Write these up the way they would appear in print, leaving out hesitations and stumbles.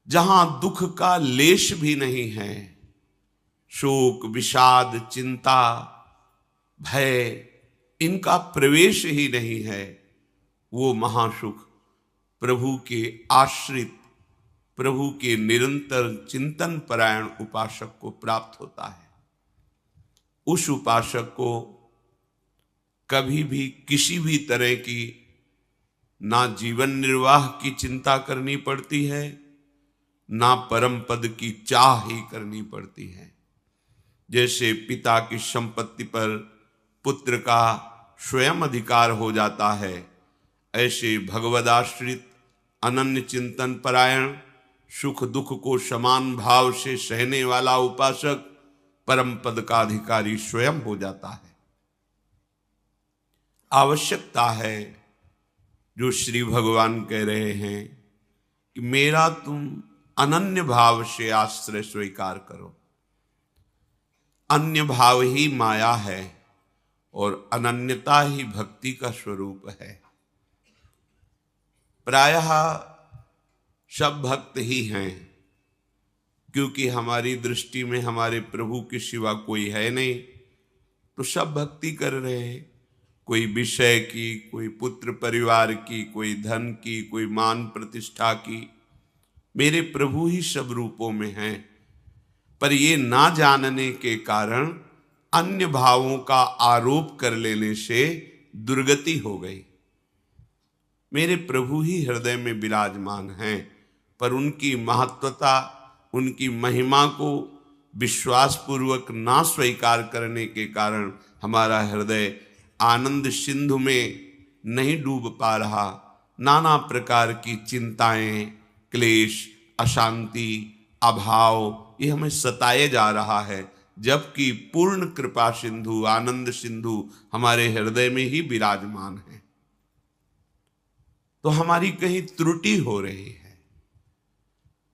जहां दुख का लेश भी नहीं है, शोक विषाद चिंता भय इनका प्रवेश ही नहीं है, वो महासुख प्रभु के आश्रित, प्रभु के निरंतर चिंतन परायण उपासक को प्राप्त होता है। उस उपासक को कभी भी किसी भी तरह की ना जीवन निर्वाह की चिंता करनी पड़ती है, ना परम पद की चाह ही करनी पड़ती है। जैसे पिता की संपत्ति पर पुत्र का स्वयं अधिकार हो जाता है, ऐसे भगवदाश्रित अनन्य चिंतन परायण सुख दुख को समान भाव से सहने वाला उपासक परम पद का अधिकारी स्वयं हो जाता है। आवश्यकता है जो श्री भगवान कह रहे हैं कि मेरा तुम अनन्य भाव से आश्रय स्वीकार करो। अन्य भाव ही माया है और अनन्यता ही भक्ति का स्वरूप है। प्रायः सब भक्त ही हैं, क्योंकि हमारी दृष्टि में हमारे प्रभु के सिवा कोई है नहीं, तो सब भक्ति कर रहे हैं। कोई विषय की, कोई पुत्र परिवार की, कोई धन की, कोई मान प्रतिष्ठा की। मेरे प्रभु ही सब रूपों में हैं, पर ये ना जानने के कारण अन्य भावों का आरोप कर लेने से दुर्गति हो गई। मेरे प्रभु ही हृदय में विराजमान हैं, पर उनकी महत्वता, उनकी महिमा को विश्वास पूर्वक ना स्वीकार करने के कारण हमारा हृदय आनंद सिंधु में नहीं डूब पा रहा। नाना प्रकार की चिंताएं, क्लेश, अशांति, अभाव ये हमें सताए जा रहा है, जबकि पूर्ण कृपा सिंधु, आनंद सिंधु हमारे हृदय में ही विराजमान है। तो हमारी कहीं त्रुटि हो रही है।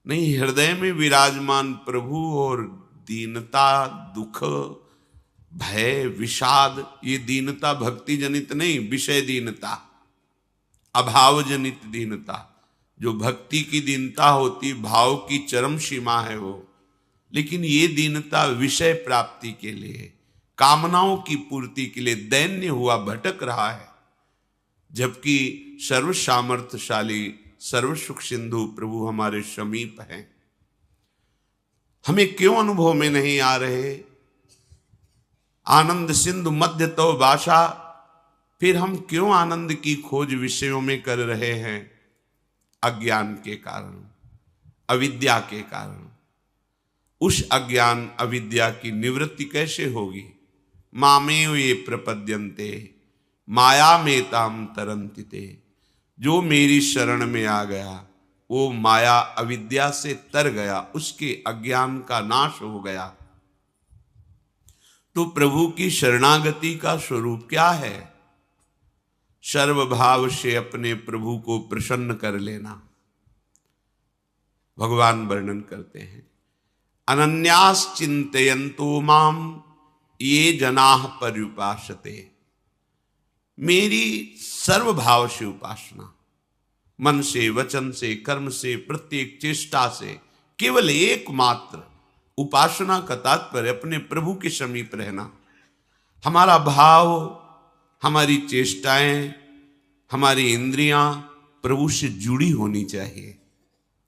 नहीं, हृदय में विराजमान प्रभु और दीनता, दुख, भय, विषाद, ये दीनता भक्ति जनित नहीं, विषय दीनता, अभाव जनित दीनता। जो भक्ति की दीनता होती, भाव की चरम सीमा है वो, लेकिन ये दीनता विषय प्राप्ति के लिए, कामनाओं की पूर्ति के लिए दैन्य हुआ भटक रहा है। जबकि सर्व सामर्थ्यशाली, सर्व सुख सिंधु प्रभु हमारे समीप हैं। हमें क्यों अनुभव में नहीं आ रहे? आनंद सिंधु मध्य तो भाषा, फिर हम क्यों आनंद की खोज विषयों में कर रहे हैं? अज्ञान के कारण, अविद्या के कारण। उस अज्ञान अविद्या की निवृत्ति कैसे होगी? मामेव ये प्रपद्यन्ते माया में ताम तरन्ति ते। जो मेरी शरण में आ गया वो माया अविद्या से तर गया, उसके अज्ञान का नाश हो गया। तो प्रभु की शरणागति का स्वरूप क्या है? सर्वभाव से अपने प्रभु को प्रसन्न कर लेना। भगवान वर्णन करते हैं, अनन्यास चिंतयन्तो माम ये जनाः पर्युपासते। मेरी सर्वभाव से उपासना, मन से, वचन से, कर्म से, प्रत्येक चेष्टा से, केवल एकमात्र उपासना का तात्पर्य अपने प्रभु के समीप रहना। हमारा भाव, हमारी चेष्टाएं, हमारी इंद्रियां प्रभु से जुड़ी होनी चाहिए।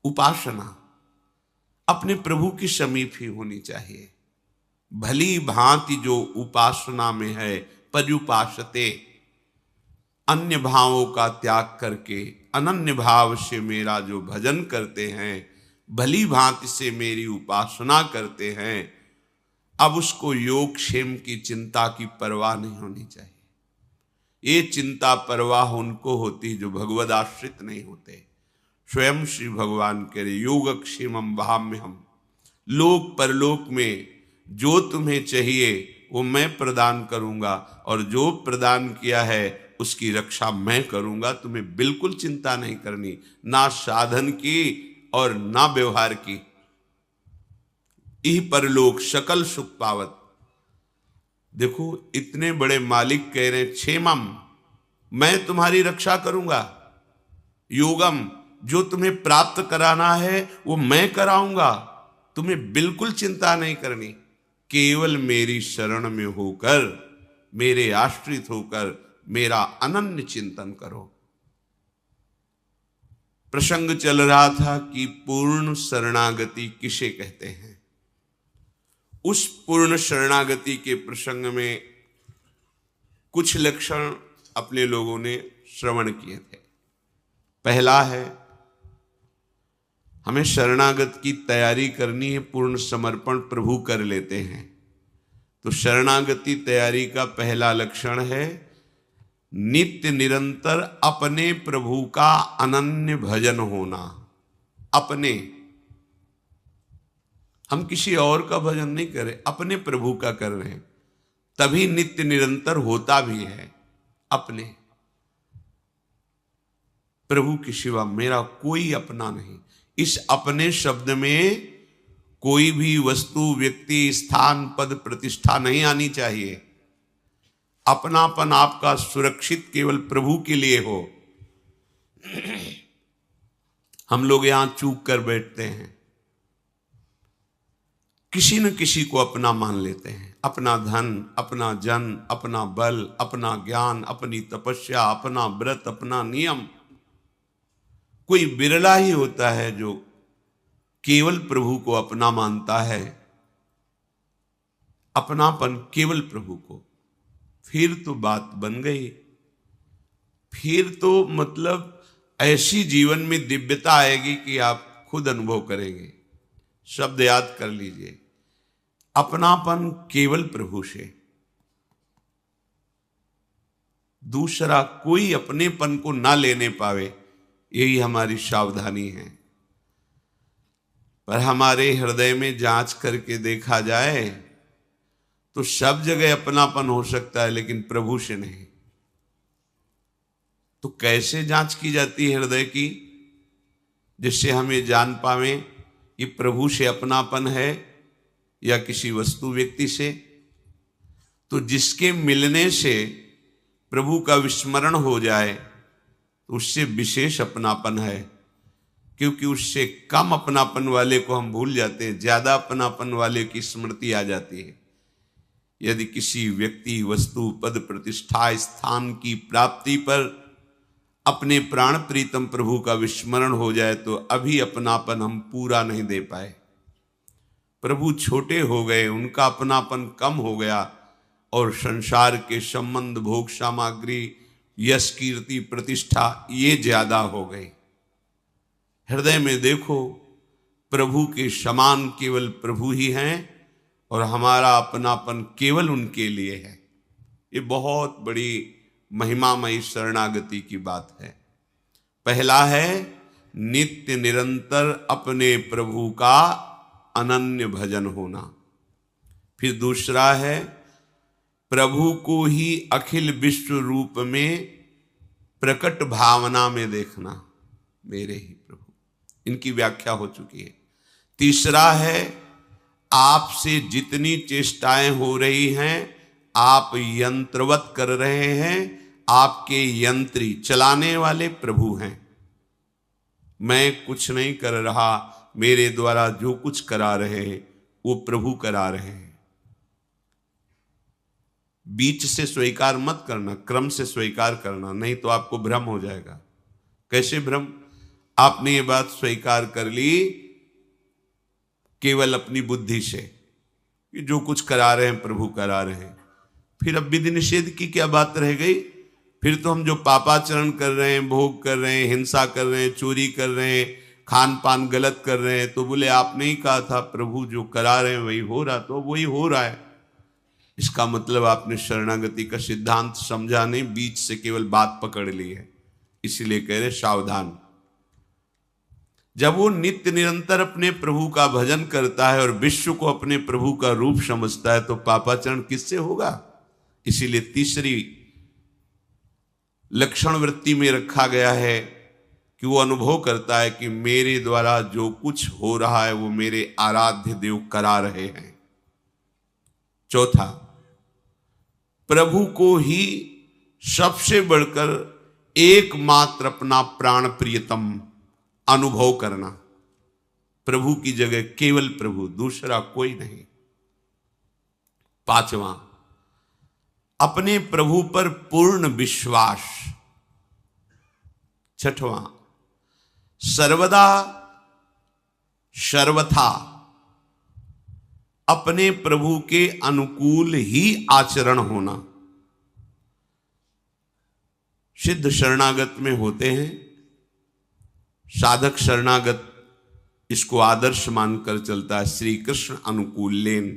उपासना अपने प्रभु के समीप ही होनी चाहिए। भली भांति जो उपासना में है, पर्युपासते, अन्य भावों का त्याग करके अनन्य भाव से मेरा जो भजन करते हैं, भली भांति से मेरी उपासना करते हैं, अब उसको योग क्षेम की चिंता की परवाह नहीं होनी चाहिए। ये चिंता परवाह उनको होती जो भगवद आश्रित नहीं होते। स्वयं श्री भगवान कह रहे, योगक्षेमम वहाम्यहम्। लोक परलोक में जो तुम्हें चाहिए वो मैं प्रदान करूंगा, और जो प्रदान किया है उसकी रक्षा मैं करूंगा। तुम्हें बिल्कुल चिंता नहीं करनी, ना साधन की और ना व्यवहार की। इह परलोक सकल सुख पावत। देखो, इतने बड़े मालिक कह रहे हैं, क्षेमम, मैं तुम्हारी रक्षा करूंगा। योगम, जो तुम्हें प्राप्त कराना है वो मैं कराऊंगा, तुम्हें बिल्कुल चिंता नहीं करनी। केवल मेरी शरण में होकर, मेरे आश्रित होकर मेरा अनन्य चिंतन करो। प्रसंग चल रहा था कि पूर्ण शरणागति किसे कहते हैं। उस पूर्ण शरणागति के प्रसंग में कुछ लक्षण अपने लोगों ने श्रवण किए थे। पहला है, हमें शरणागत की तैयारी करनी है, पूर्ण समर्पण प्रभु कर लेते हैं। तो शरणागति तैयारी का पहला लक्षण है नित्य निरंतर अपने प्रभु का अनन्य भजन होना। अपने, हम किसी और का भजन नहीं कर रहे, अपने प्रभु का कर रहे हैं, तभी नित्य निरंतर होता भी है। अपने प्रभु के सिवा मेरा कोई अपना नहीं। इस अपने शब्द में कोई भी वस्तु, व्यक्ति, स्थान, पद, प्रतिष्ठा नहीं आनी चाहिए। अपनापन आपका सुरक्षित केवल प्रभु के लिए हो। हम लोग यहां चूक कर बैठते हैं, किसी न किसी को अपना मान लेते हैं। अपना धन, अपना जन, अपना बल, अपना ज्ञान, अपनी तपस्या, अपना व्रत, अपना नियम। कोई बिरला ही होता है जो केवल प्रभु को अपना मानता है, अपनापन केवल प्रभु को। फिर तो बात बन गई। फिर तो मतलब ऐसी जीवन में दिव्यता आएगी कि आप खुद अनुभव करेंगे। शब्द याद कर लीजिए, अपनापन केवल प्रभु से। दूसरा कोई अपनेपन को ना लेने पावे, यही हमारी सावधानी है। पर हमारे हृदय में जांच करके देखा जाए तो सब जगह अपनापन हो सकता है, लेकिन प्रभु से नहीं। तो कैसे जांच की जाती है हृदय की, जिससे हम ये जान पावे कि प्रभु से अपनापन है या किसी वस्तु व्यक्ति से? तो जिसके मिलने से प्रभु का विस्मरण हो जाए तो उससे विशेष अपनापन है, क्योंकि उससे कम अपनापन वाले को हम भूल जाते हैं, ज्यादा अपनापन वाले की स्मृति आ जाती है। यदि किसी व्यक्ति, वस्तु, पद, प्रतिष्ठा, स्थान की प्राप्ति पर अपने प्राण प्रीतम प्रभु का विस्मरण हो जाए तो अभी अपनापन हम पूरा नहीं दे पाए। प्रभु छोटे हो गए, उनका अपनापन कम हो गया और संसार के संबंध, भोग सामग्री, यश, कीर्ति, प्रतिष्ठा ये ज्यादा हो गए। हृदय में देखो, प्रभु के समान केवल प्रभु ही हैं और हमारा अपनापन केवल उनके लिए है। ये बहुत बड़ी महिमामयी शरणागति की बात है। पहला है नित्य निरंतर अपने प्रभु का अनन्य भजन होना। फिर दूसरा है प्रभु को ही अखिल विश्व रूप में प्रकट भावना में देखना। मेरे ही प्रभु, इनकी व्याख्या हो चुकी है। तीसरा है आपसे जितनी चेष्टाएं हो रही हैं, आप यंत्रवत कर रहे हैं, आपके यंत्री, चलाने वाले प्रभु हैं। मैं कुछ नहीं कर रहा, मेरे द्वारा जो कुछ करा रहे हैं वो प्रभु करा रहे हैं। बीच से स्वीकार मत करना, क्रम से स्वीकार करना, नहीं तो आपको भ्रम हो जाएगा। कैसे भ्रम? आपने ये बात स्वीकार कर ली केवल अपनी बुद्धि से कि जो कुछ करा रहे हैं प्रभु करा रहे हैं, फिर अब विधि निषेध की क्या बात रह गई? फिर तो हम जो पापाचरण कर रहे हैं, भोग कर रहे हैं, हिंसा कर रहे हैं, चोरी कर रहे हैं, खान पान गलत कर रहे हैं, तो बोले आपने ही कहा था प्रभु जो करा रहे हैं वही हो रहा, तो वही हो रहा है। इसका मतलब आपने शरणागति का सिद्धांत समझा नहीं, बीच से केवल बात पकड़ ली है। इसीलिए कह रहे सावधान। जब वो नित्य निरंतर अपने प्रभु का भजन करता है और विश्व को अपने प्रभु का रूप समझता है तो पापाचरण किससे होगा? इसीलिए तीसरी लक्षण वृत्ति में रखा गया है कि वो अनुभव करता है कि मेरे द्वारा जो कुछ हो रहा है वो मेरे आराध्य देव करा रहे हैं। चौथा, प्रभु को ही सबसे बढ़कर एकमात्र अपना प्राण प्रियतम अनुभव करना। प्रभु की जगह केवल प्रभु, दूसरा कोई नहीं। पांचवा, अपने प्रभु पर पूर्ण विश्वास। छठवां, सर्वदा सर्वथा अपने प्रभु के अनुकूल ही आचरण होना। सिद्ध शरणागत में होते हैं, साधक शरणागत इसको आदर्श मानकर चलता है। श्री कृष्ण अनुकूलेन,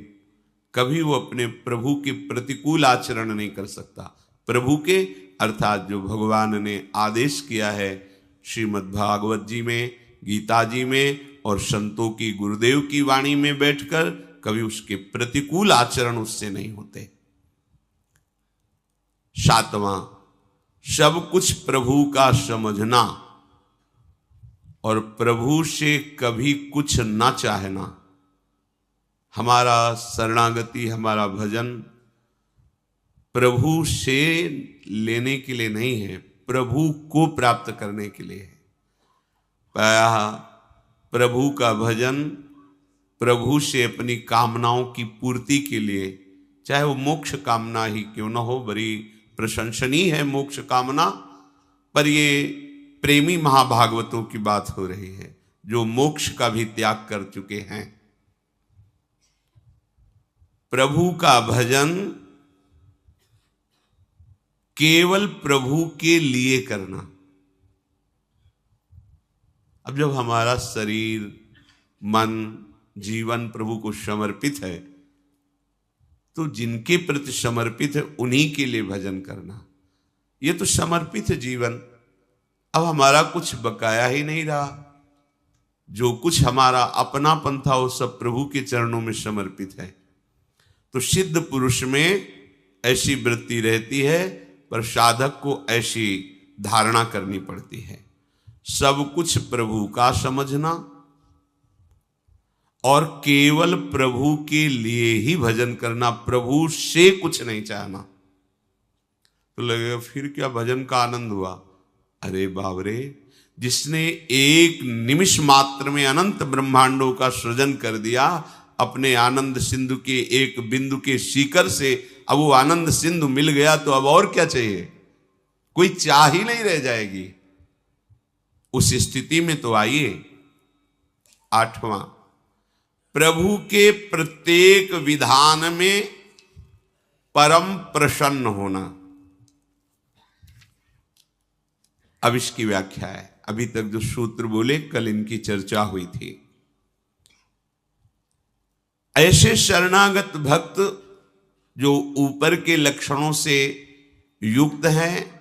कभी वो अपने प्रभु के प्रतिकूल आचरण नहीं कर सकता। प्रभु के अर्थात जो भगवान ने आदेश किया है श्रीमद् भागवत जी में, गीता जी में और संतों की, गुरुदेव की वाणी में बैठकर, कभी उसके प्रतिकूल आचरण उससे नहीं होते। सातवां, सब कुछ प्रभु का समझना और प्रभु से कभी कुछ ना चाहना। हमारा शरणागति, हमारा भजन प्रभु से लेने के लिए नहीं है, प्रभु को प्राप्त करने के लिए है। प्रभु का भजन प्रभु से अपनी कामनाओं की पूर्ति के लिए, चाहे वो मोक्ष कामना ही क्यों न हो, बड़ी प्रशंसनीय है मोक्ष कामना, पर ये प्रेमी महाभागवतों की बात हो रही है जो मोक्ष का भी त्याग कर चुके हैं। प्रभु का भजन केवल प्रभु के लिए करना। अब जब हमारा शरीर, मन, जीवन प्रभु को समर्पित है, तो जिनके प्रति समर्पित है उन्हीं के लिए भजन करना। ये तो समर्पित है जीवन। अब हमारा कुछ बकाया ही नहीं रहा, जो कुछ हमारा अपनापन था वो सब प्रभु के चरणों में समर्पित है। तो सिद्ध पुरुष में ऐसी वृत्ति रहती है, पर साधक को ऐसी धारणा करनी पड़ती है। सब कुछ प्रभु का समझना और केवल प्रभु के लिए ही भजन करना, प्रभु से कुछ नहीं चाहना। तो लगेगा फिर क्या भजन का आनंद हुआ? अरे बाबरे, जिसने एक निमिष मात्र में अनंत ब्रह्मांडों का सृजन कर दिया अपने आनंद सिंधु के एक बिंदु के शिखर से, अब वो आनंद सिंधु मिल गया तो अब और क्या चाहिए? कोई चाह ही नहीं रह जाएगी। उस स्थिति में तो आइए। आठवां, प्रभु के प्रत्येक विधान में परम प्रसन्न होना। अब इसकी व्याख्या है। अभी तक जो सूत्र बोले कल इनकी चर्चा हुई थी। ऐसे शरणागत भक्त जो ऊपर के लक्षणों से युक्त हैं,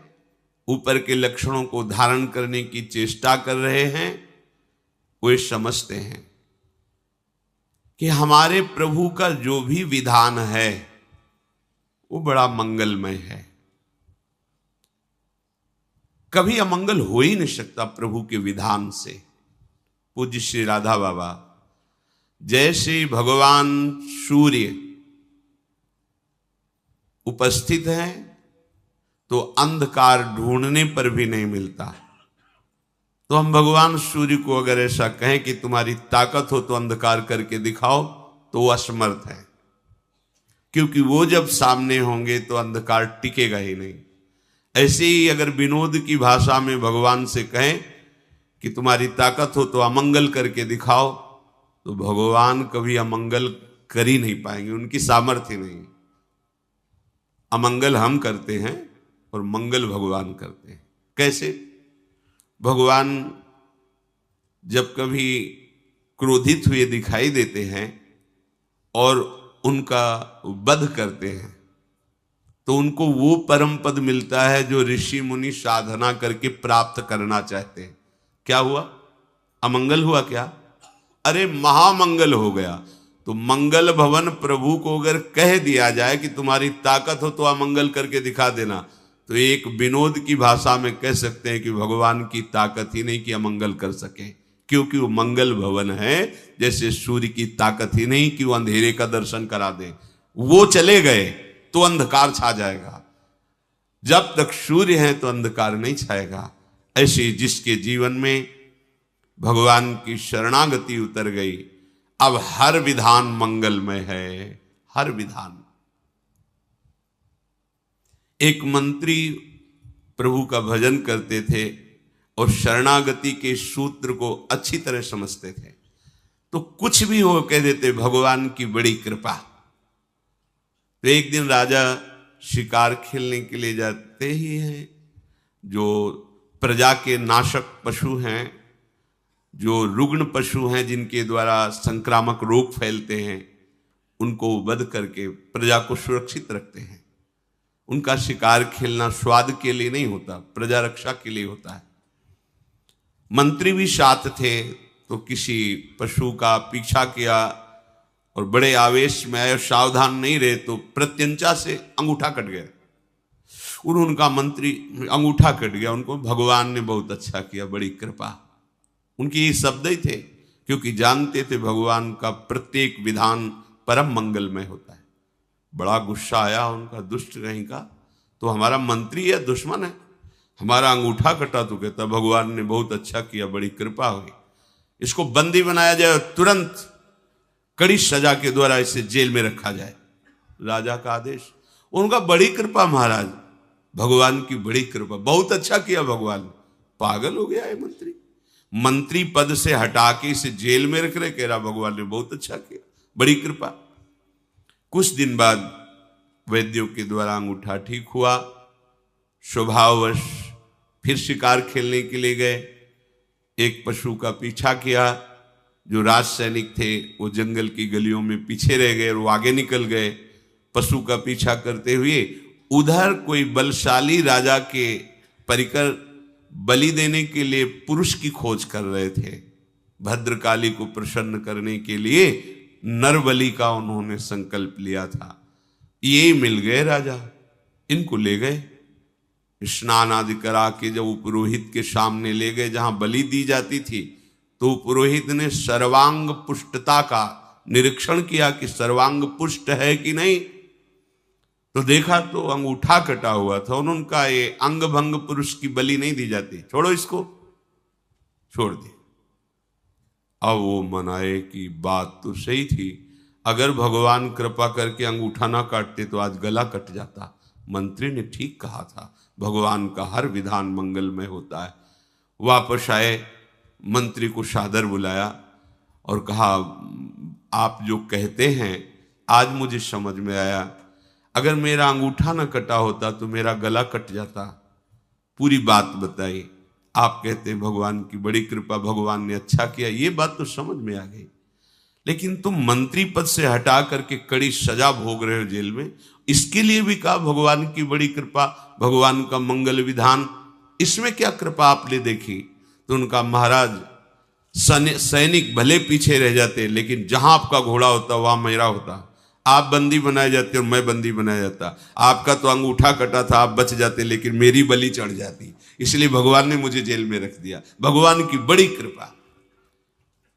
ऊपर के लक्षणों को धारण करने की चेष्टा कर रहे हैं, वे समझते हैं कि हमारे प्रभु का जो भी विधान है वो बड़ा मंगलमय है। कभी अमंगल हो ही नहीं सकता प्रभु के विधान से। पूज्य श्री राधा बाबा, जैसे भगवान सूर्य उपस्थित है तो अंधकार ढूंढने पर भी नहीं मिलता, तो हम भगवान सूर्य को अगर ऐसा कहें कि तुम्हारी ताकत हो तो अंधकार करके दिखाओ, तो वो असमर्थ है, क्योंकि वो जब सामने होंगे तो अंधकार टिकेगा ही नहीं। ऐसे ही अगर विनोद की भाषा में भगवान से कहें कि तुम्हारी ताकत हो तो अमंगल करके दिखाओ, तो भगवान कभी अमंगल कर ही नहीं पाएंगे, उनकी सामर्थ्य नहीं। अमंगल हम करते हैं और मंगल भगवान करते हैं। कैसे? भगवान जब कभी क्रोधित हुए दिखाई देते हैं और उनका वध करते हैं, तो उनको वो परम पद मिलता है जो ऋषि मुनि साधना करके प्राप्त करना चाहते हैं। क्या हुआ? अमंगल हुआ क्या? अरे महामंगल हो गया। तो मंगल भवन प्रभु को अगर कह दिया जाए कि तुम्हारी ताकत हो तो अमंगल करके दिखा देना, तो एक विनोद की भाषा में कह सकते हैं कि भगवान की ताकत ही नहीं कि अमंगल कर सके, क्योंकि वो मंगल भवन है। जैसे सूर्य की ताकत ही नहीं कि वो अंधेरे का दर्शन करा दे, वो चले गए तो अंधकार छा जाएगा। जब तक सूर्य है तो अंधकार नहीं छाएगा। ऐसे जिसके जीवन में भगवान की शरणागति उतर गई। अब हर विधान मंगलमय है, हर विधान। एक मंत्री प्रभु का भजन करते थे और शरणागति के सूत्र को अच्छी तरह समझते थे, तो कुछ भी हो कह देते भगवान की बड़ी कृपा। तो एक दिन राजा शिकार खेलने के लिए जाते ही हैं, जो प्रजा के नाशक पशु हैं, जो रुग्ण पशु हैं, जिनके द्वारा संक्रामक रोग फैलते हैं, उनको वध करके प्रजा को सुरक्षित रखते हैं। उनका शिकार खेलना स्वाद के लिए नहीं होता, प्रजा रक्षा के लिए होता है। मंत्री भी साथ थे, तो किसी पशु का पीछा किया और बड़े आवेश में आए, सावधान नहीं रहे तो प्रत्यंचा से अंगूठा कट गया। उनका मंत्री अंगूठा कट गया, उनको भगवान ने बहुत अच्छा किया, बड़ी कृपा। उनके ये शब्द ही थे, क्योंकि जानते थे भगवान का प्रत्येक विधान परम मंगलमय होता है। बड़ा गुस्सा आया उनका, दुष्ट कहीं का, तो हमारा मंत्री या दुश्मन है, हमारा अंगूठा कटा, तो कहता भगवान ने बहुत अच्छा किया, बड़ी कृपा हुई, इसको बंदी बनाया जाए और तुरंत कड़ी सजा के द्वारा इसे जेल में रखा जाए। राजा का आदेश। उनका बड़ी कृपा महाराज, भगवान की बड़ी कृपा, बहुत अच्छा किया भगवान। पागल हो गया है मंत्री, मंत्री पद से हटा के इसे जेल में रख रहे, कह रहा भगवान ने बहुत अच्छा किया, बड़ी कृपा। कुछ दिन बाद वैद्यों के द्वारा अंगूठा ठीक हुआ। स्वभाववश फिर शिकार खेलने के लिए गए। एक पशु का पीछा किया, जो राज सैनिक थे वो जंगल की गलियों में पीछे रह गए और वो आगे निकल गए। पशु का पीछा करते हुए उधर कोई बलशाली राजा के परिकर बलि देने के लिए पुरुष की खोज कर रहे थे। भद्रकाली को प्रसन्न करने के लिए नर बलि का उन्होंने संकल्प लिया था। ये मिल गए राजा, इनको ले गए, स्नान आदि करा के जब वो पुरोहित के सामने ले गए जहां बलि दी जाती थी, तो पुरोहित ने सर्वांग पुष्टता का निरीक्षण किया कि सर्वांग पुष्ट है कि नहीं। तो देखा तो अंगूठा कटा हुआ था। उन्होंने कहा ये अंग भंग पुरुष की बलि नहीं दी जाती, छोड़ो इसको, छोड़ दे। अब वो मनाए कि बात तो सही थी, अगर भगवान कृपा करके अंगूठा ना काटते तो आज गला कट जाता। मंत्री ने ठीक कहा था, भगवान का हर विधान मंगलमय होता है। वापस आए, मंत्री को सादर बुलाया और कहा आप जो कहते हैं आज मुझे समझ में आया, अगर मेरा अंगूठा ना कटा होता तो मेरा गला कट जाता। पूरी बात बताई। आप कहते हैं भगवान की बड़ी कृपा, भगवान ने अच्छा किया, ये बात तो समझ में आ गई, लेकिन तुम मंत्री पद से हटा करके कड़ी सजा भोग रहे हो जेल में, इसके लिए भी कहा भगवान की बड़ी कृपा, भगवान का मंगल विधान, इसमें क्या कृपा आपने देखी? तो उनका महाराज सैनिक भले पीछे रह जाते, लेकिन जहां आपका घोड़ा होता वहां मेरा होता। आप बंदी बनाए जाते और मैं बंदी बनाया जाता। आपका तो अंगूठा कटा था, आप बच जाते, लेकिन मेरी बलि चढ़ जाती, इसलिए भगवान ने मुझे जेल में रख दिया। भगवान की बड़ी कृपा।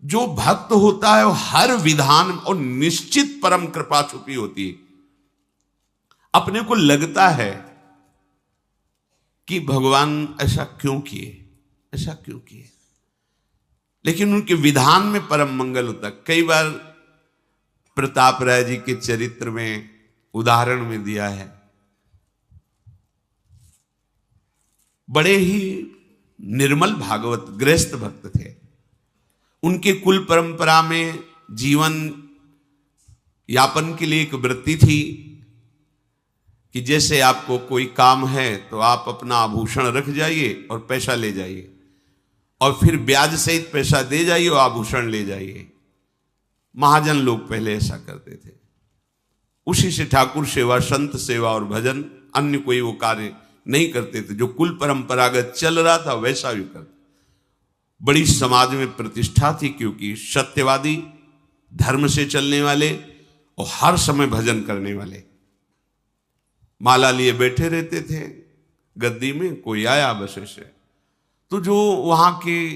जो भक्त होता है वो हर विधान और निश्चित परम कृपा छुपी होती है। अपने को लगता है कि भगवान ऐसा क्यों किए, ऐसा क्यों किए, लेकिन उनके विधान में परम मंगल होता। कई बार प्रताप राय जी के चरित्र में उदाहरण में दिया है, बड़े ही निर्मल भागवत गृहस्थ भक्त थे। उनके कुल परंपरा में जीवन यापन के लिए एक वृत्ति थी कि जैसे आपको कोई काम है तो आप अपना आभूषण रख जाइए और पैसा ले जाइए, और फिर ब्याज सहित पैसा दे जाइए और आभूषण ले जाइए। महाजन लोग पहले ऐसा करते थे। उसी से ठाकुर सेवा, संत सेवा और भजन, अन्य कोई वो कार्य नहीं करते थे। जो कुल परंपरागत चल रहा था वैसा भी करते। बड़ी समाज में प्रतिष्ठा थी, क्योंकि सत्यवादी, धर्म से चलने वाले और हर समय भजन करने वाले। माला लिए बैठे रहते थे गद्दी में, कोई आया बस ऐसे, तो जो वहां के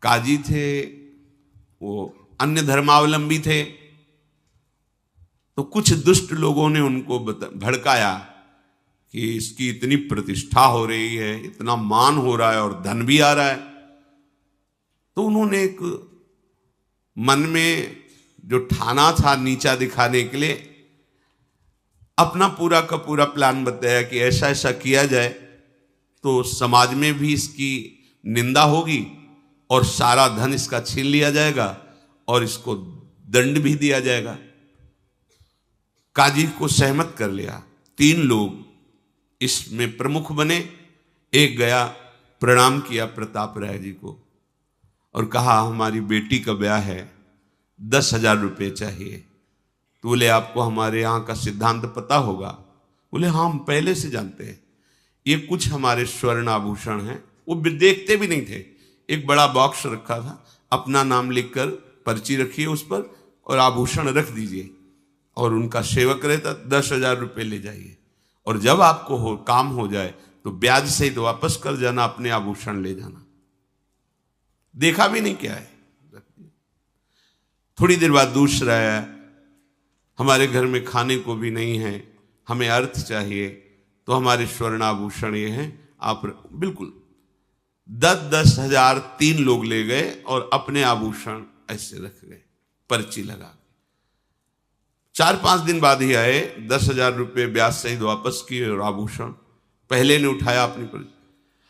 काजी थे वो अन्य धर्मावलंबी थे, तो कुछ दुष्ट लोगों ने उनको भड़काया कि इसकी इतनी प्रतिष्ठा हो रही है, इतना मान हो रहा है और धन भी आ रहा है, तो उन्होंने एक मन में जो ठाना था नीचा दिखाने के लिए अपना पूरा का पूरा प्लान बताया कि ऐसा ऐसा किया जाए तो समाज में भी इसकी निंदा होगी और सारा धन इसका छीन लिया जाएगा और इसको दंड भी दिया जाएगा। काजी को सहमत कर लिया। 3 लोग इसमें प्रमुख बने। एक गया, प्रणाम किया प्रताप राय जी को और कहा हमारी बेटी का ब्याह है, 10,000 रुपये चाहिए। तो बोले आपको हमारे यहाँ का सिद्धांत पता होगा? बोले हाँ हम पहले से जानते हैं। ये कुछ हमारे स्वर्ण आभूषण हैं, वो देखते भी नहीं थे। एक बड़ा बॉक्स रखा था, अपना नाम लिखकर पर्ची रखिए उस पर और आभूषण रख दीजिए और उनका सेवक रहता, 10,000 रुपये ले जाइए और जब आपको काम हो जाए तो ब्याज सहित तो वापस कर जाना, अपने आभूषण ले जाना। देखा भी नहीं क्या है। थोड़ी देर बाद दूसरा आया, हमारे घर में खाने को भी नहीं है, हमें अर्थ चाहिए, तो हमारे स्वर्ण आभूषण ये हैं, आप बिल्कुल 10,000 3 लोग ले गए और अपने आभूषण ऐसे रख गए पर्ची लगा। 4-5 दिन बाद ही आए, 10,000 रुपये ब्याज सहित वापस किए और आभूषण पहले ने उठाया अपनी पर्ची।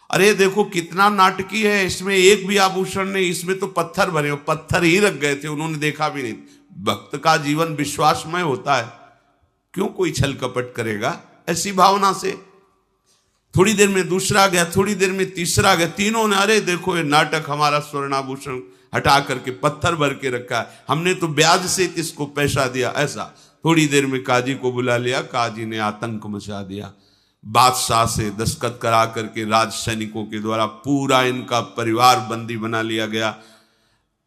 अरे देखो कितना नाटकी है, इसमें एक भी आभूषण नहीं, इसमें तो पत्थर भरे, पत्थर ही रख गए थे, उन्होंने देखा भी नहीं। भक्त का जीवन विश्वासमय होता है, क्यों कोई छल कपट करेगा ऐसी भावना से। थोड़ी देर में दूसरा गया, थोड़ी देर में तीसरा गया, तीनों ने अरे देखो ये नाटक, हमारा स्वर्णाभूषण हटा करके पत्थर भर के रखा है, हमने तो ब्याज से इसको पैसा दिया। ऐसा थोड़ी देर में काजी को बुला लिया, काजी ने आतंक मचा दिया। बादशाह से दस्तखत करा करके राज सैनिकों के द्वारा पूरा इनका परिवार बंदी बना लिया गया।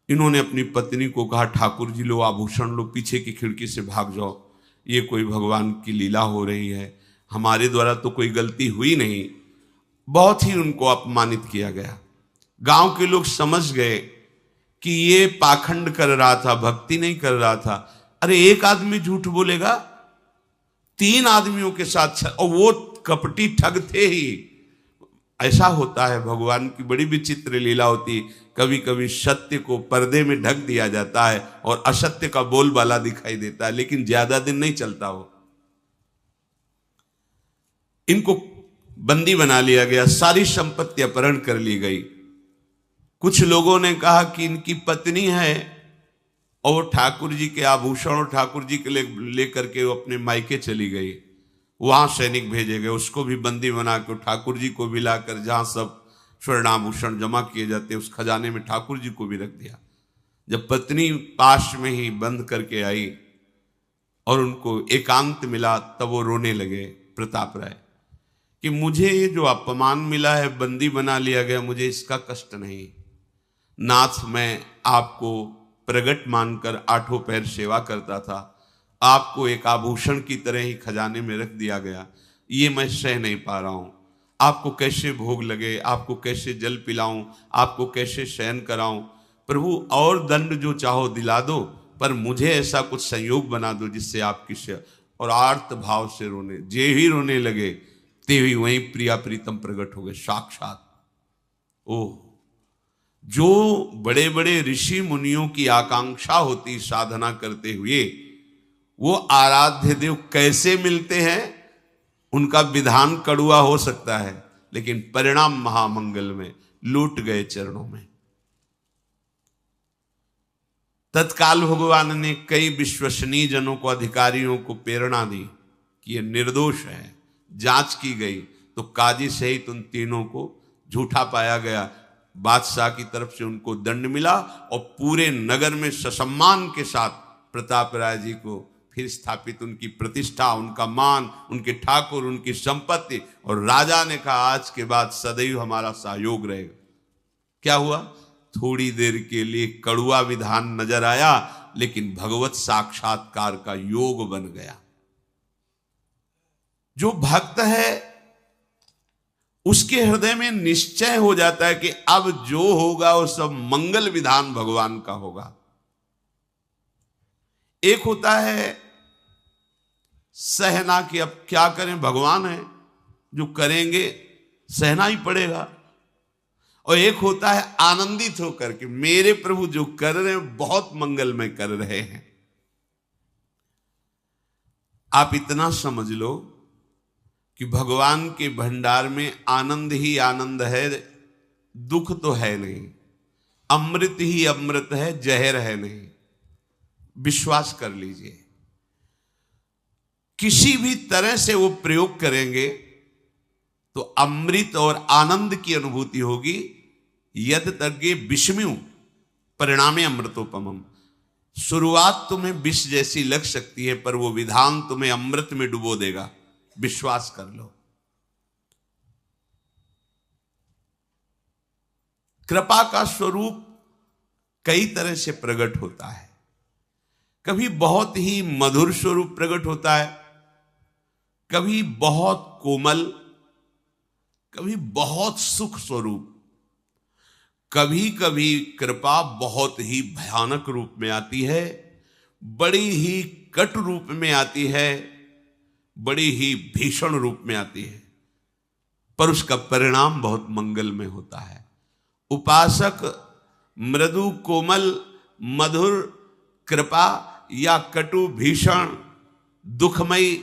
इन्होंने अपनी पत्नी को कहा ठाकुर जी लो आभूषण लो, पीछे की खिड़की से भाग जाओ, ये कोई भगवान की लीला हो रही है, हमारे द्वारा तो कोई गलती हुई नहीं। बहुत ही उनको अपमानित किया गया। गांव के लोग समझ गए कि ये पाखंड कर रहा था, भक्ति नहीं कर रहा था। अरे एक आदमी झूठ बोलेगा, 3 आदमियों के साथ, और वो कपटी ठग थे ही। ऐसा होता है, भगवान की बड़ी विचित्र लीला होती है। कभी कभी सत्य को पर्दे में ढक दिया जाता है और असत्य का बोलबाला दिखाई देता है, लेकिन ज्यादा दिन नहीं चलता वो। इनको बंदी बना लिया गया, सारी संपत्ति अपहरण कर ली गई। कुछ लोगों ने कहा कि इनकी पत्नी है और वो ठाकुर जी के आभूषण और ठाकुर जी के लेकर के वो अपने मायके चली गई। वहां सैनिक भेजे गए, उसको भी बंदी बना कर ठाकुर जी को भी लाकर जहां सब स्वर्णाभूषण जमा किए जाते उस खजाने में ठाकुर जी को भी रख दिया। जब पत्नी पास में ही बंद करके आई और उनको एकांत मिला, तब वो रोने लगे प्रताप राय कि मुझे ये जो अपमान मिला है, बंदी बना लिया गया, मुझे इसका कष्ट नहीं। नाथ मैं आपको प्रगट मानकर 8 पैर सेवा करता था, आपको एक आभूषण की तरह ही खजाने में रख दिया गया, ये मैं सह नहीं पा रहा हूं। आपको कैसे भोग लगे, आपको कैसे जल पिलाऊं, आपको कैसे शयन कराऊं। प्रभु और दंड जो चाहो दिला दो, पर मुझे ऐसा कुछ संयोग बना दो जिससे आपकी सेवा। और आर्त भाव से रोने, जे ही रोने लगे ते ही वहीं प्रिया प्रीतम प्रकट हो गए साक्षात। ओह, जो बड़े बड़े ऋषि मुनियों की आकांक्षा होती साधना करते हुए, वो आराध्य देव कैसे मिलते हैं। उनका विधान कड़ुआ हो सकता है, लेकिन परिणाम महामंगल में, लूट गए चरणों में। तत्काल भगवान ने कई विश्वसनीय जनों को, अधिकारियों को प्रेरणा दी कि ये निर्दोष है। जांच की गई तो काजी सहित उन तीनों को झूठा पाया गया। बादशाह की तरफ से उनको दंड मिला और पूरे नगर में ससम्मान के साथ प्रताप राय जी को फिर स्थापित, उनकी प्रतिष्ठा, उनका मान, उनके ठाकुर, उनकी संपत्ति। और राजा ने कहा आज के बाद सदैव हमारा सहयोग रहेगा। क्या हुआ? थोड़ी देर के लिए कड़ुआ विधान नजर आया, लेकिन भगवत साक्षात्कार का योग बन गया। जो भक्त है उसके हृदय में निश्चय हो जाता है कि अब जो होगा वो सब मंगल विधान भगवान का होगा। एक होता है सहना कि अब क्या करें, भगवान है जो करेंगे, सहना ही पड़ेगा। और एक होता है आनंदित होकर के मेरे प्रभु जो कर रहे हैं बहुत मंगलमय कर रहे हैं। आप इतना समझ लो कि भगवान के भंडार में आनंद ही आनंद है, दुख तो है नहीं, अमृत ही अमृत है, जहर है नहीं। विश्वास कर लीजिए, किसी भी तरह से वो प्रयोग करेंगे तो अमृत और आनंद की अनुभूति होगी। यद तज्ञे विषम्यु परिणामे अमृतोपमम। शुरुआत तुम्हें विष जैसी लग सकती है, पर वो विधान तुम्हें अमृत में डुबो देगा, विश्वास कर लो। कृपा का स्वरूप कई तरह से प्रकट होता है। कभी बहुत ही मधुर स्वरूप प्रकट होता है, कभी बहुत कोमल, कभी बहुत सुख स्वरूप, कभी कभी कृपा बहुत ही भयानक रूप में आती है, बड़ी ही कट रूप में आती है, बड़ी ही भीषण रूप में आती है, पर उसका परिणाम बहुत मंगलमय होता है। उपासक मृदु कोमल मधुर कृपा या कटु भीषण दुखमयी,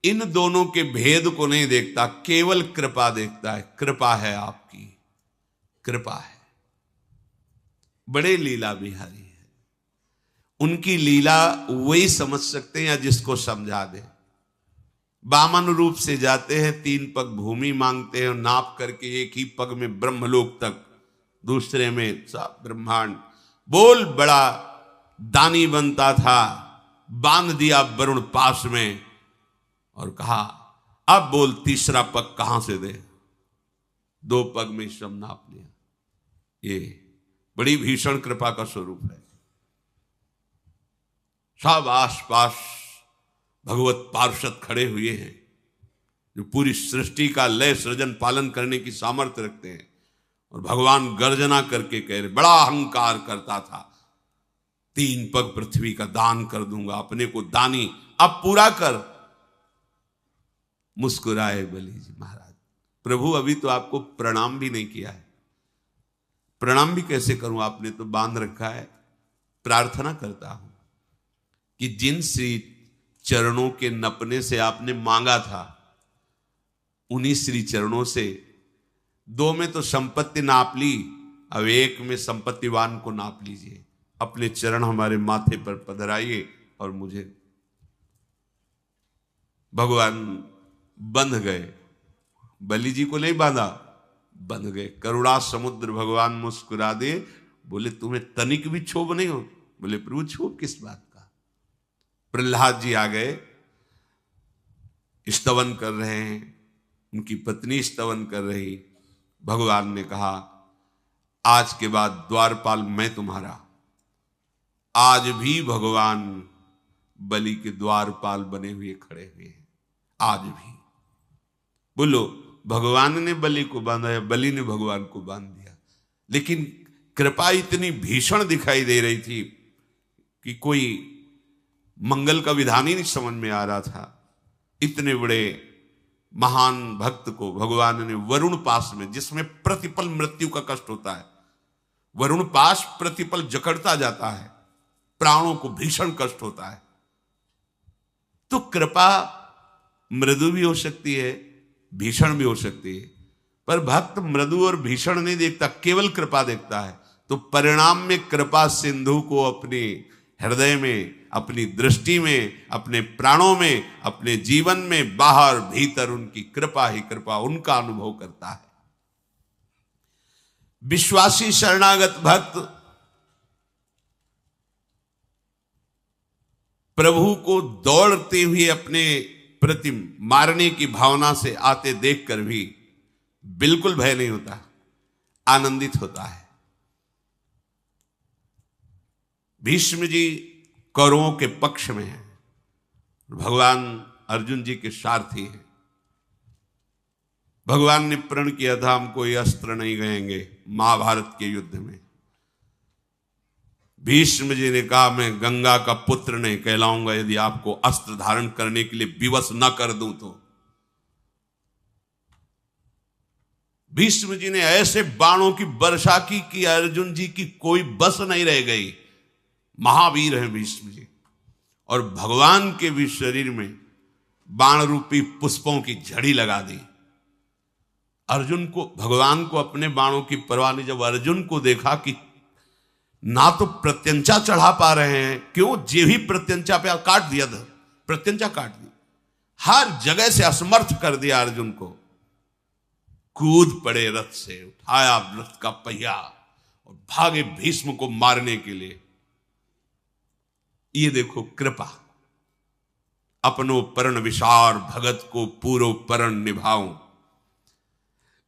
इन दोनों के भेद को नहीं देखता, केवल कृपा देखता है। कृपा है आपकी, कृपा है। बड़े लीला बिहारी है, उनकी लीला वही समझ सकते हैं या जिसको समझा दे। वामन रूप से जाते हैं, 3 पग भूमि मांगते हैं, नाप करके एक ही पग में ब्रह्मलोक तक, दूसरे में सब ब्रह्मांड। बोल बड़ा दानी बनता था, बांध दिया वरुण पास में और कहा अब बोल तीसरा पग कहां से दे। 2 पग में सब नाप लिया। ये बड़ी भीषण कृपा का स्वरूप है। सब आसपास भगवत पार्षद खड़े हुए हैं जो पूरी सृष्टि का लय सृजन पालन करने की सामर्थ्य रखते हैं, और भगवान गर्जना करके कह रहे, बड़ा अहंकार करता था, 3 पग पृथ्वी का दान कर दूंगा, अपने को दानी अब पूरा कर। मुस्कुराए बलि जी महाराज, प्रभु अभी तो आपको प्रणाम भी नहीं किया है। प्रणाम भी कैसे करूं, आपने तो बांध रखा है। प्रार्थना करता हूं कि जिन श्री चरणों के नपने से आपने मांगा था, उन्हीं श्री चरणों से 2 में तो संपत्ति नाप ली, अब 1 में संपत्तिवान को नाप लीजिए। अपने चरण हमारे माथे पर पधराइए और मुझे। भगवान बंध गए, बलि जी को नहीं बांधा, बंध गए। करुणा समुद्र भगवान मुस्कुरा दे, बोले तुम्हें तनिक भी क्षोभ नहीं हो? बोले प्रभु क्षोभ किस बात का। प्रहलाद जी आ गए, स्तवन कर रहे हैं, उनकी पत्नी स्तवन कर रही। भगवान ने कहा आज के बाद द्वारपाल मैं तुम्हारा। आज भी भगवान बलि के द्वारपाल बने हुए खड़े हुए हैं, आज भी। बोलो, भगवान ने बलि को बांधा या बलि ने भगवान को बांध दिया? लेकिन कृपा इतनी भीषण दिखाई दे रही थी कि कोई मंगल का विधान ही नहीं समझ में आ रहा था। इतने बड़े महान भक्त को भगवान ने वरुण पास में, जिसमें प्रतिपल मृत्यु का कष्ट होता है, वरुण पास प्रतिपल जकड़ता जाता है, प्राणों को भीषण कष्ट होता है। तो कृपा मृदु भी हो सकती है, भीषण भी हो सकती है, पर भक्त मृदु और भीषण नहीं देखता, केवल कृपा देखता है। तो परिणाम में कृपा सिंधु को अपने हृदय में, अपनी दृष्टि में, अपने प्राणों में, अपने जीवन में, बाहर भीतर उनकी कृपा ही कृपा, उनका अनुभव करता है। विश्वासी शरणागत भक्त प्रभु को दौड़ते हुए अपने प्रति मारने की भावना से आते देखकर भी बिल्कुल भय नहीं होता, आनंदित होता है। भीष्म जी कौरवों के पक्ष में हैं, भगवान अर्जुन जी के सारथी हैं। भगवान ने प्रण किया था हम कोई अस्त्र नहीं गएंगे महाभारत के युद्ध में। भीष्म जी ने कहा मैं गंगा का पुत्र नहीं कहलाऊंगा यदि आपको अस्त्र धारण करने के लिए विवश न कर दूं तो। भीष्म जी ने ऐसे बाणों की वर्षा की कि अर्जुन जी की कोई बस नहीं रह गई। महावीर हैं भीष्म जी। और भगवान के भी शरीर में बाण रूपी पुष्पों की झड़ी लगा दी। अर्जुन को, भगवान को अपने बाणों की परवाह नहीं। जब अर्जुन को देखा कि ना तो प्रत्यंचा चढ़ा पा रहे हैं, क्यों जे ही प्रत्यंचा पे काट दिया था, प्रत्यंचा काट दी, हर जगह से असमर्थ कर दिया अर्जुन को। कूद पड़े रथ से, उठाया रथ का पहिया और भागे भीष्म को मारने के लिए। ये देखो कृपा, अपनो परण विशार भगत को पूरो परण निभाऊं।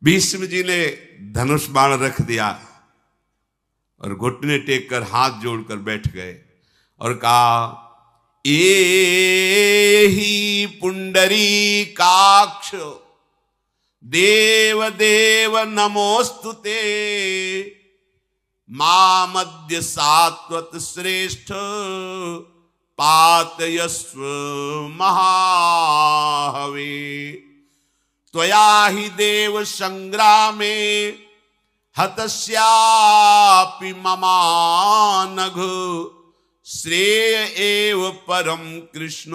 भीष्म जी ने धनुष बाण रख दिया और घुटने टेक कर हाथ जोड़कर बैठ गए और कहा, एहि पुंडरीकाक्ष देव देव नमोस्तुते, मामद्य सात्वत श्रेष्ठ पातयस्व महाहवे। त्वया हि देव संग्रामे हतस्यापि ममानघ, श्रेय एव परम कृष्ण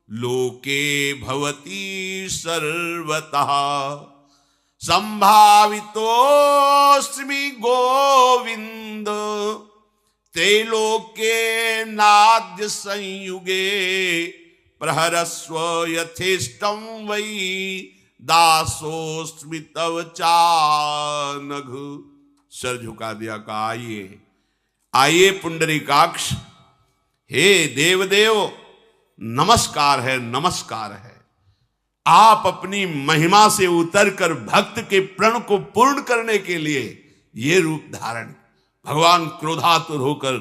लोके भवति सर्वतः। संभावितोऽस्मि गोविंद त्रैलोक्ये नाद्य संयुगे, प्रहरस्व यथेष्टं वै दासोऽस्मि तव चानघ। सर झुका दिया, कहा आइए आइए पुंडरीकाक्ष, हे देवदेव नमस्कार है नमस्कार है। आप अपनी महिमा से उतरकर भक्त के प्रण को पूर्ण करने के लिए ये रूप धारण। भगवान क्रोधातुर होकर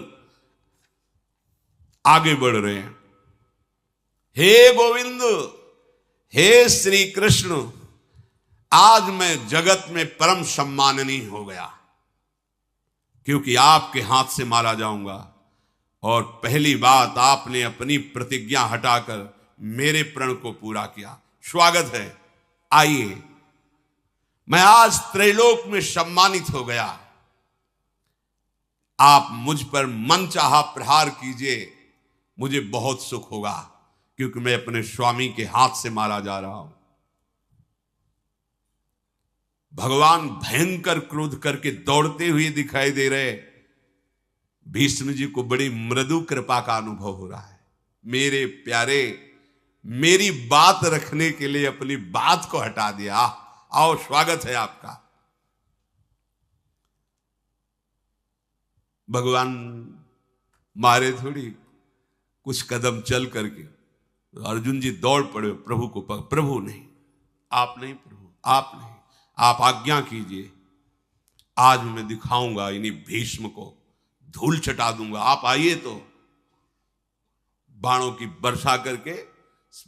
आगे बढ़ रहे हैं। हे गोविंद, हे श्री कृष्ण, आज मैं जगत में परम सम्माननीय हो गया, क्योंकि आपके हाथ से मारा जाऊंगा। और पहली बात, आपने अपनी प्रतिज्ञा हटाकर मेरे प्रण को पूरा किया। स्वागत है, आइए। मैं आज त्रैलोक में सम्मानित हो गया। आप मुझ पर मन चाहा प्रहार कीजिए, मुझे बहुत सुख होगा, क्योंकि मैं अपने स्वामी के हाथ से मारा जा रहा हूं। भगवान भयंकर क्रोध करके दौड़ते हुए दिखाई दे रहे। भीष्म जी को बड़ी मृदु कृपा का अनुभव हो रहा है। मेरे प्यारे, मेरी बात रखने के लिए अपनी बात को हटा दिया। आओ, स्वागत है आपका। भगवान मारे थोड़ी, कुछ कदम चल करके अर्जुन जी दौड़ पड़े प्रभु को। प्रभु नहीं, आप नहीं प्रभु, आप नहीं, आप आज्ञा कीजिए। आज मैं दिखाऊंगा इन्हीं भीष्म को, धूल चटा दूंगा। आप आइए। तो बाणों की वर्षा करके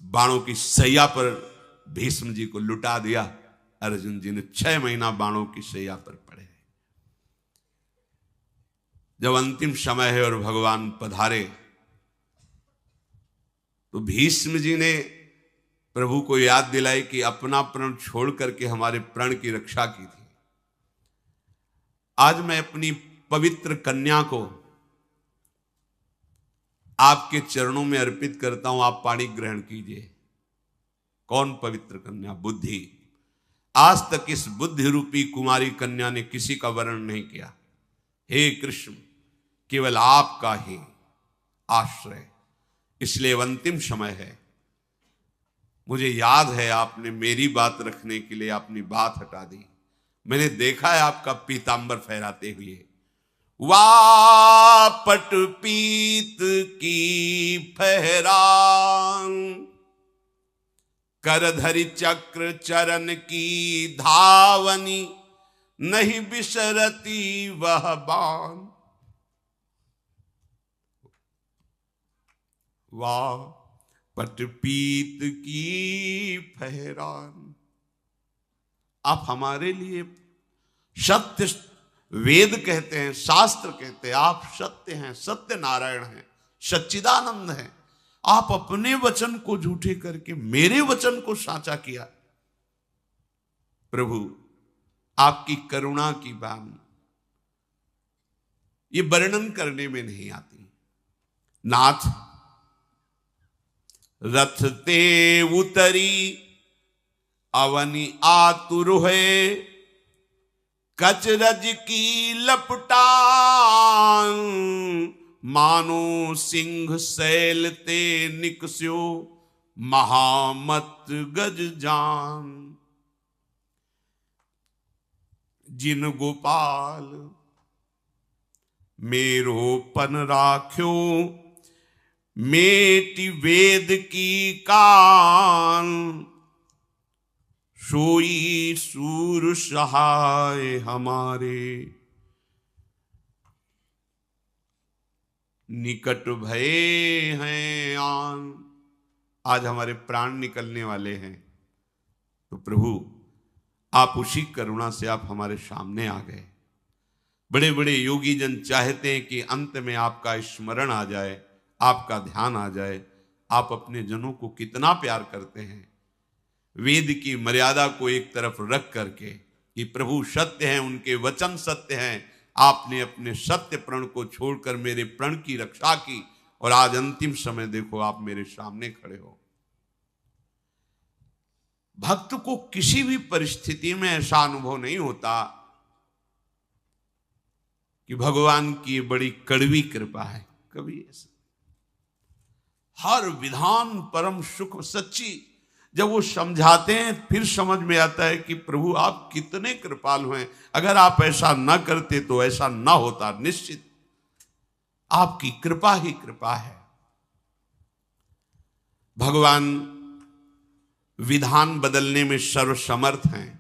बाणों की सैया पर भीष्म जी को लुटा दिया। अर्जुन जी ने 6 महीना बाणों की सैया पर पड़े। जब अंतिम समय है और भगवान पधारे, तो भीष्म जी ने प्रभु को याद दिलाई कि अपना प्रण छोड़ करके हमारे प्रण की रक्षा की थी। आज मैं अपनी पवित्र कन्या को आपके चरणों में अर्पित करता हूं, आप पाणी ग्रहण कीजिए। कौन पवित्र कन्या? बुद्धि। आज तक इस बुद्धि रूपी कुमारी कन्या ने किसी का वर्ण नहीं किया। हे कृष्ण, केवल आपका ही आश्रय। इसलिए अंतिम समय है। मुझे याद है आपने मेरी बात रखने के लिए अपनी बात हटा दी। मैंने देखा है आपका पीतांबर फहराते हुए। वापट पीत की फहरान, करधरि चक्र चरण की धावनी, नहीं बिसरती वह बाण। वाह पटपीत की फहरान। आप हमारे लिए सत्य, वेद कहते हैं, शास्त्र कहते हैं, आप सत्य हैं, सत्य नारायण हैं, सच्चिदानंद हैं। आप अपने वचन को झूठे करके मेरे वचन को साचा किया। प्रभु, आपकी करुणा की बात ये वर्णन करने में नहीं आती। नाथ रथ ते उतरी अवनि आतुर है, कचरज की लपटान मानो सिंह सैल ते निकस्यो महामत गज जान। जिन गोपाल मेरो पन राख्यो, मेटी वेद की कान सोई सूर सहाय हमारे। निकट भये हैं आन। आज हमारे प्राण निकलने वाले हैं, तो प्रभु आप उसी करुणा से आप हमारे सामने आ गए। बड़े बड़े योगी जन चाहते हैं कि अंत में आपका स्मरण आ जाए, आपका ध्यान आ जाए। आप अपने जनों को कितना प्यार करते हैं। वेद की मर्यादा को एक तरफ रख करके कि प्रभु सत्य हैं, उनके वचन सत्य हैं, आपने अपने सत्य प्रण को छोड़कर मेरे प्रण की रक्षा की, और आज अंतिम समय देखो आप मेरे सामने खड़े हो। भक्त को किसी भी परिस्थिति में ऐसा अनुभव नहीं होता कि भगवान की बड़ी कड़वी कृपा है, कभी ऐसा। हर विधान परम सुख सच्ची, जब वो समझाते हैं फिर समझ में आता है कि प्रभु आप कितने कृपालु हैं। अगर आप ऐसा न करते तो ऐसा न होता, निश्चित आपकी कृपा ही कृपा है। भगवान विधान बदलने में सर्वसमर्थ हैं,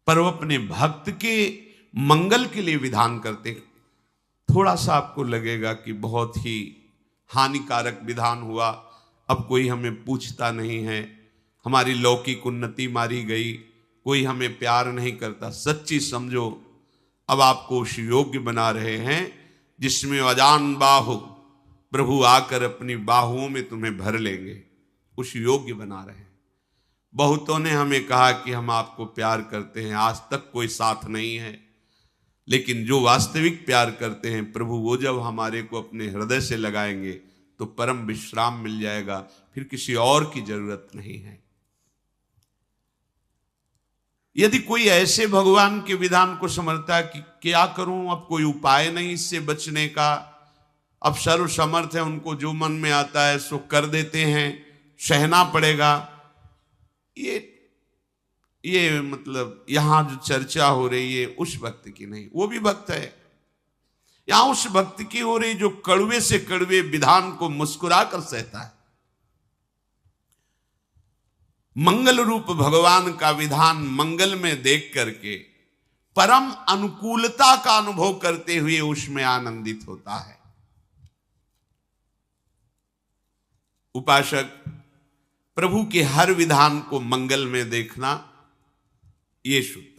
पर वो अपने भक्त के मंगल के लिए विधान करते। थोड़ा सा आपको लगेगा कि बहुत ही हानिकारक विधान हुआ, अब कोई हमें पूछता नहीं है, हमारी लौकिक उन्नति मारी गई, कोई हमें प्यार नहीं करता। सच्ची समझो, अब आपको उस योग्य बना रहे हैं जिसमें अजान बाहु प्रभु आकर अपनी बाहुओं में तुम्हें भर लेंगे, उस योग्य बना रहे हैं। बहुतों ने हमें कहा कि हम आपको प्यार करते हैं, आज तक कोई साथ नहीं है, लेकिन जो वास्तविक प्यार करते हैं प्रभु, वो जब हमारे को अपने हृदय से लगाएंगे तो परम विश्राम मिल जाएगा, फिर किसी और की जरूरत नहीं है। यदि कोई ऐसे भगवान के विधान को समझता है कि क्या करूं, अब कोई उपाय नहीं इससे बचने का, अब सर्व समर्थ है, उनको जो मन में आता है सो कर देते हैं, सहना पड़ेगा, ये मतलब यहां जो चर्चा हो रही है उस भक्त की नहीं। वो भी भक्त है, यहां उस भक्त की हो रही जो कड़वे से कड़वे विधान को मुस्कुरा कर सहता है। मंगल रूप भगवान का विधान मंगल में देख करके परम अनुकूलता का अनुभव करते हुए उसमें आनंदित होता है। उपासक प्रभु के हर विधान को मंगल में देखना ये शुद्ध।